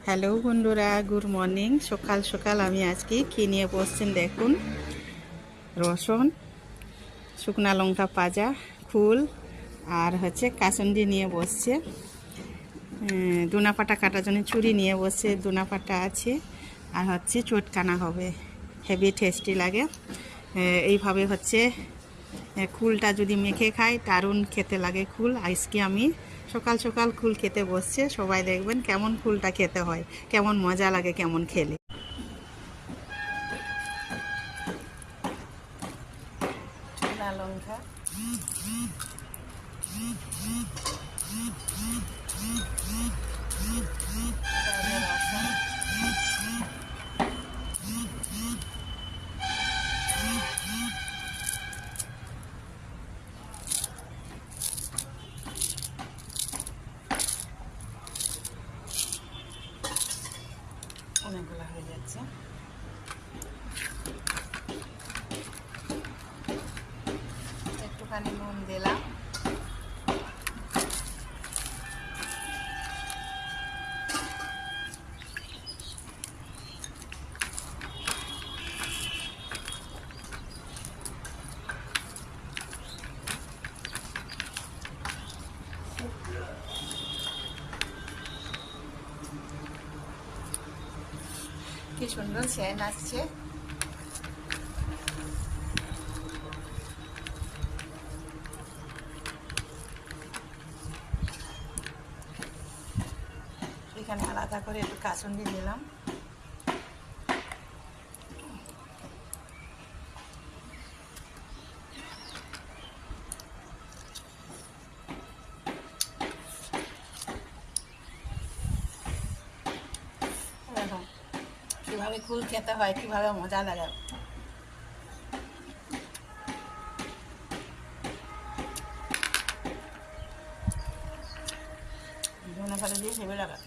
Hello বন্ধুরা, good morning. সকাল সকাল আমি আজকে কী নিয়ে বসছেন দেখুন। রসুন, শুকনা লঙ্কা পাজা, ফুল আর হচ্ছে কাসুন্দি নিয়ে বসছে। দুনা পাটা কাটার জন্য ছুরি নিয়ে বসছে, দুনা পাটা আছে আর হচ্ছে চটকানা হবে, হেভি টেস্টি লাগে। এইভাবে হচ্ছে কুলটা যদি মেখে খাই দারুণ খেতে লাগে কুল। আজকে আমি সকাল সকাল কুল খেতে বসছে, সবাই দেখবেন কেমন কুলটা খেতে হয়, কেমন মজা লাগে, কেমন খেলে। শুকনা লঙ্কা, রসুন, অনেকগুলো হয়ে যাচ্ছে। একটুখানি নুন দিলাম, কি সুন্দর সেন্ট আসছে। এখানে আলাদা করে একটু কাসুন্দি দিলাম। দেখুন কীভাবে কুল খেতে হয়, কীভাবে মজা লাগে। ধনে পাতা দিয়ে হেবে লাগা,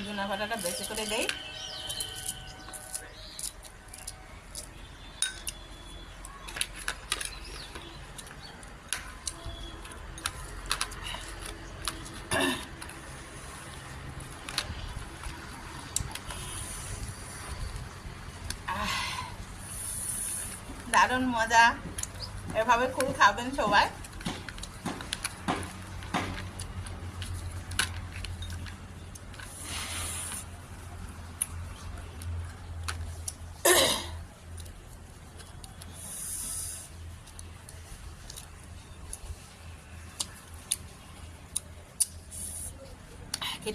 ধনে পাতাটা বেশি করে দেই। দারুণ মজা, এভাবে কুল খাবেন সবাই। কি